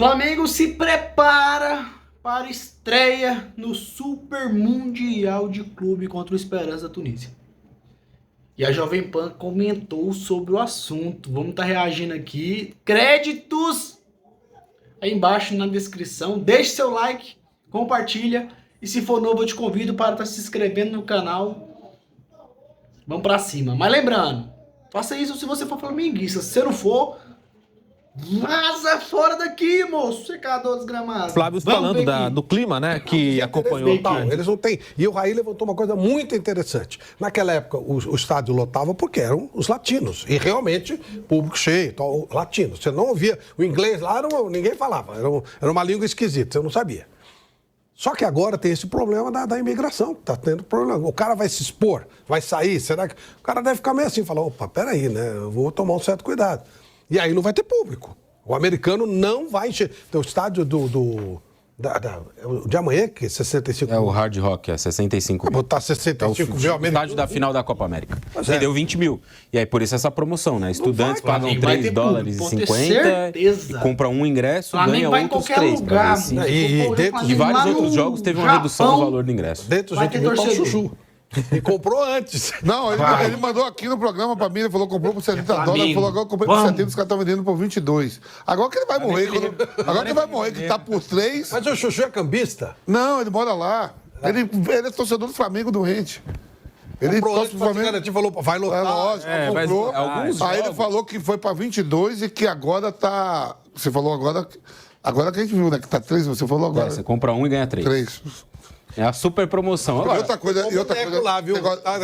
Flamengo se prepara para estreia no Super Mundial de Clube contra o Esperança Tunísia. E a Jovem Pan comentou sobre o assunto. Vamos estar reagindo aqui. Créditos aí embaixo na descrição. Deixe seu like, compartilha. E se for novo, eu te convido para estar se inscrevendo no canal. Vamos para cima. Mas lembrando, faça isso se você for flamenguista. Se você não for, vaza fora daqui, moço, secador desgramado. Flávio falando do clima, né, que acompanhou. Eles não têm. E o Raí levantou uma coisa muito interessante. Naquela época, o estádio lotava porque eram os latinos. E realmente, público cheio, latino. Você não ouvia. O inglês lá, ninguém falava. Era uma língua esquisita, você não sabia. Só que agora tem esse problema da imigração. Tá tendo problema. O cara vai se expor, vai sair. Será que. O cara deve ficar meio assim, falar: opa, peraí, né? Eu vou tomar um certo cuidado. E aí não vai ter público. O americano não vai encher. Então, o estádio de amanhã, que é 65 mil. É o Hard Rock, é 65 mil. Botar 65 mil americanos. Estádio da final da Copa América. Deu 20 mil. E aí, por isso essa promoção, né? Estudantes pagam $3,50 e compram um ingresso, ganha outros 3. E dentro de vários outros jogos teve uma redução no valor do ingresso. Dentro do gente viu o Chuchu. E comprou antes. Não, ele mandou aqui no programa pra mim, ele falou que comprou por $70, ele falou agora que comprei por 70, os caras estão vendendo por 22. Agora que ele vai morrer, agora que ele vai morrer, que tá por 3. Mas o Chuchu é cambista? Não, ele mora lá. Ele é torcedor do Flamengo doente. Ele torce pro Flamengo. Ele falou, vai lotar. É lógico, comprou. Aí ele falou que foi pra 22 e que agora tá... Você falou agora que a gente viu, né? Que tá 3, você falou agora. Você compra um e ganha 3. 3. É a super promoção. Agora, outra coisa lá, viu?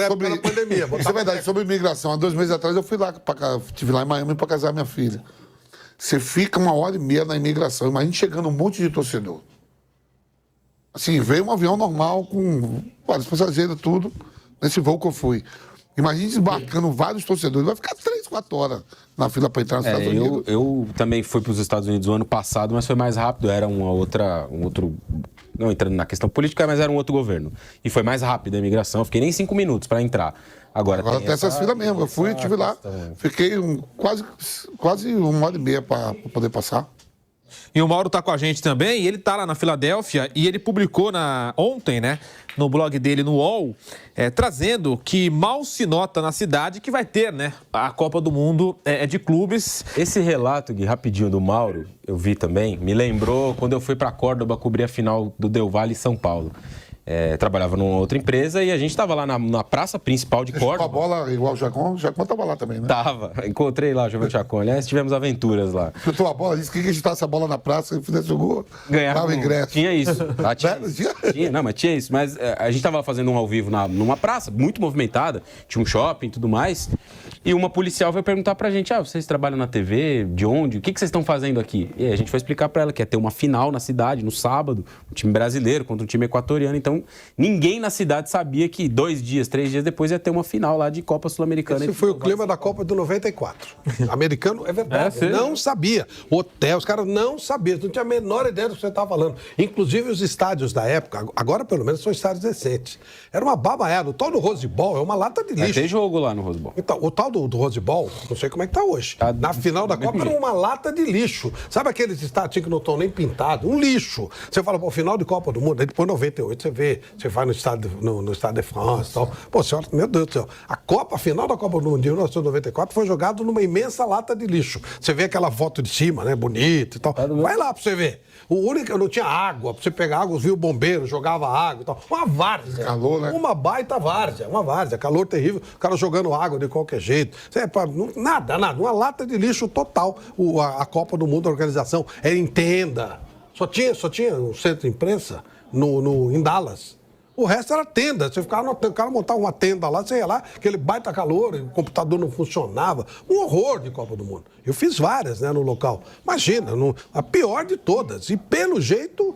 Sobre pandemia. Isso é verdade, sobre imigração. Há 2 meses atrás eu fui lá, estive lá em Miami para casar minha filha. Você fica 1h30 na imigração. Imagina chegando um monte de torcedor. Assim, veio um avião normal com vários passageiros, tudo, nesse voo que eu fui. Imagina desembarcando vários torcedores. Vai ficar 3, 4 horas na fila para entrar nos Estados Unidos. Eu também fui para os Estados Unidos no ano passado, mas foi mais rápido. Era um outro... Não entrando na questão política, mas era um outro governo. E foi mais rápido a imigração. Eu fiquei nem 5 minutos para entrar. Agora tem essas filas mesmo. Eu fui, estive lá, fiquei quase 1h30 para poder passar. E o Mauro tá com a gente também, e ele tá lá na Filadélfia, e ele publicou ontem, né, no blog dele, no UOL, trazendo que mal se nota na cidade que vai ter, né, a Copa do Mundo de clubes. Esse relato, Gui, rapidinho do Mauro, eu vi também, me lembrou quando eu fui para Córdoba cobrir a final do Del Valle em São Paulo. Trabalhava numa outra empresa e a gente estava lá na praça principal de Córdoba. Com a bola igual o Chacon estava lá também, né? Tava, encontrei lá o Giovanni Chacon. Aliás, tivemos aventuras lá. Chutou a bola, disse que quem chutasse a bola na praça e fizesse o gol, ganhava o ingresso. Tinha isso. Lá tinha, não, mas tinha isso. Mas a gente estava fazendo um ao vivo numa praça muito movimentada, tinha um shopping e tudo mais. E uma policial veio perguntar pra gente: vocês trabalham na TV? De onde? O que vocês estão fazendo aqui? E aí a gente foi explicar pra ela que ia ter uma final na cidade, no sábado, um time brasileiro contra um time equatoriano. Então, ninguém na cidade sabia que 2 dias, 3 dias depois ia ter uma final lá de Copa Sul-Americana. Esse foi o clima da Copa do 94. Americano, é verdade. Não sabia. Hotel, os caras não sabiam. Não tinha a menor ideia do que você estava falando. Inclusive, os estádios da época, agora pelo menos são estádios decentes. Era uma babaiada. O tal do Rose Bowl é uma lata de lixo. Tem jogo lá no Rose Bowl. Então, o tal do Rose Bowl, não sei como é que tá hoje. Na final da Copa era uma lata de lixo. Sabe aqueles estádios que não estão nem pintados? Um lixo. Você fala, pô, final de Copa do Mundo, aí depois 98 você vê, você vai no estádio de France e tal. Pô, senhora, meu Deus do céu. A final da Copa do Mundo de 1994 foi jogado numa imensa lata de lixo. Você vê aquela foto de cima, né, bonita e tal. Vai lá pra você ver. O único, não tinha água, pra você pegar água, viu o bombeiro, jogava água e tal. Uma várzea. Calor, né? Uma baita várzea, calor terrível, o cara jogando água de qualquer jeito. Nada. Uma lata de lixo total. A Copa do Mundo, a organização, era em tenda. Só tinha um centro de imprensa em Dallas. O resto era tenda. Você ficava o cara montava uma tenda lá, você ia lá, aquele baita calor, o computador não funcionava. Um horror de Copa do Mundo. Eu fiz várias, né, no local. Imagina, a pior de todas. E pelo jeito,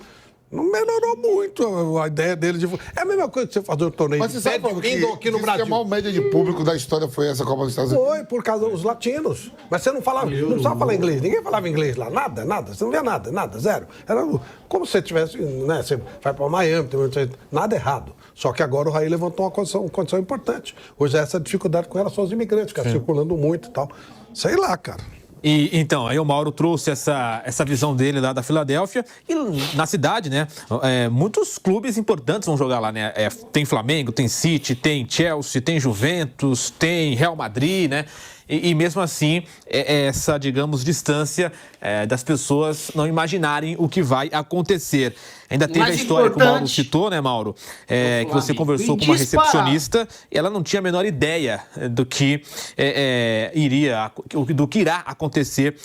não melhorou muito a ideia dele de... É a mesma coisa que você fazer um torneio. Mas você sabe aqui no Brasil. Que a maior média de público da história foi essa Copa dos Estados Unidos? Foi, por causa dos latinos. Mas você não precisava falar inglês. Ninguém falava inglês lá. Nada. Você não via nada, zero. Era como se você tivesse, né, você vai para Miami, nada errado. Só que agora o Raí levantou uma condição importante. Hoje é essa dificuldade com relação aos imigrantes, cara, circulando muito e tal. Sei lá, cara. E então, aí o Mauro trouxe essa visão dele lá da Filadélfia. E na cidade, né? Muitos clubes importantes vão jogar lá, né? Tem Flamengo, tem City, tem Chelsea, tem Juventus, tem Real Madrid, né? E mesmo assim, essa, digamos, distância das pessoas não imaginarem o que vai acontecer. Ainda teve a história que o Mauro citou, né, Mauro? Que você conversou com uma recepcionista e ela não tinha a menor ideia do que irá acontecer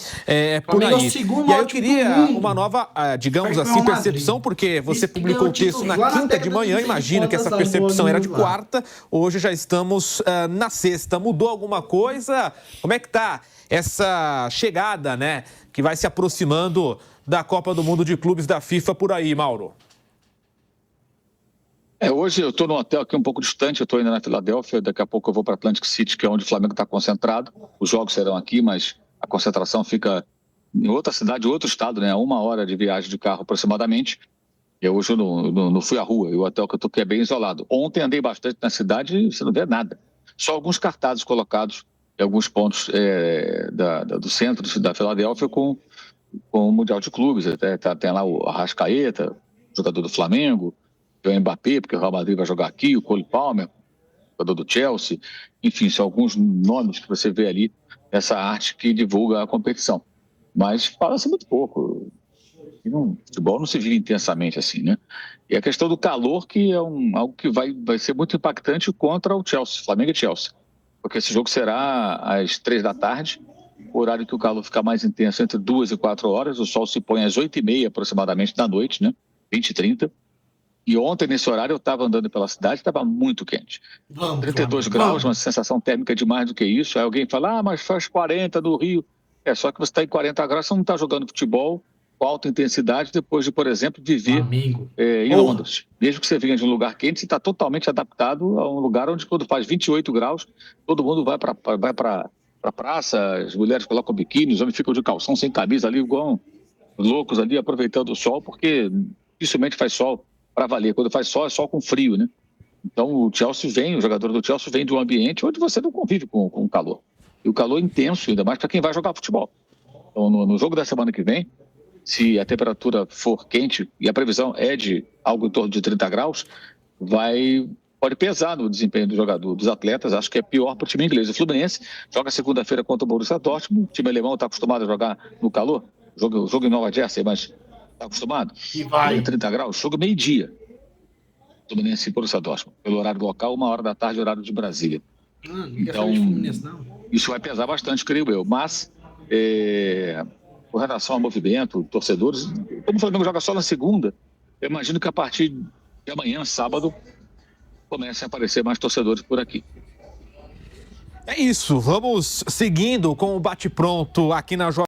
por aí. E aí eu queria uma nova, digamos assim, percepção, porque você publicou o texto na quinta de manhã, imagino que essa percepção era de quarta, hoje já estamos na sexta. Mudou alguma coisa? Como é que tá essa chegada, né, que vai se aproximando da Copa do Mundo de Clubes da FIFA por aí, Mauro? Hoje eu estou num hotel aqui um pouco distante, eu estou ainda na Filadélfia, daqui a pouco eu vou para Atlantic City, que é onde o Flamengo está concentrado. Os jogos serão aqui, mas a concentração fica em outra cidade, outro estado, né? 1 hora de viagem de carro aproximadamente. Hoje eu não fui à rua, e o hotel que eu estou aqui é bem isolado. Ontem andei bastante na cidade e você não vê nada. Só alguns cartazes colocados em alguns pontos do centro da Filadélfia com o Mundial de Clubes. Tem lá o Arrascaeta, jogador do Flamengo, tem o Mbappé, porque o Real Madrid vai jogar aqui, o Cole Palmer, jogador do Chelsea. Enfim, são alguns nomes que você vê ali nessa arte que divulga a competição. Mas fala-se muito pouco. O futebol não se vive intensamente assim, né? E a questão do calor, que é algo que vai ser muito impactante contra o Chelsea, Flamengo e Chelsea. Porque esse jogo será às 3 da tarde, horário que o calor fica mais intenso entre 2 e 4 horas. O sol se põe às 8h30 aproximadamente da noite, né? 20h30. E ontem, nesse horário, eu estava andando pela cidade, estava muito quente. 32 graus, uma sensação térmica de mais do que isso. Aí alguém fala, mas faz 40 no Rio. Só que você está em 40 graus, você não está jogando futebol com alta intensidade depois de, por exemplo, viver em Londres. Mesmo que você venha de um lugar quente, você está totalmente adaptado a um lugar onde, quando faz 28 graus, todo mundo vai para a praça, as mulheres colocam biquíni, os homens ficam de calção, sem camisa ali, igual loucos ali, aproveitando o sol, porque dificilmente faz sol para valer. Quando faz sol, é sol com frio, né? Então o jogador do Chelsea vem de um ambiente onde você não convive com o calor. E o calor é intenso, ainda mais para quem vai jogar futebol. Então no jogo da semana que vem, se a temperatura for quente, e a previsão é de algo em torno de 30 graus, pode pesar no desempenho dos atletas. Acho que é pior para o time inglês. O Fluminense joga segunda-feira contra o Borussia Dortmund. O time alemão está acostumado a jogar no calor. Jogo em Nova Jersey, mas está acostumado. E vai. 30 graus, jogo meio-dia. Fluminense e Borussia Dortmund. Pelo horário local, 1 hora da tarde, horário de Brasília. Então, isso vai pesar bastante, creio eu. Mas, com relação ao movimento, torcedores, como o Flamengo joga só na segunda, eu imagino que a partir de amanhã, sábado, comecem a aparecer mais torcedores por aqui. É isso, vamos seguindo com o bate-pronto aqui na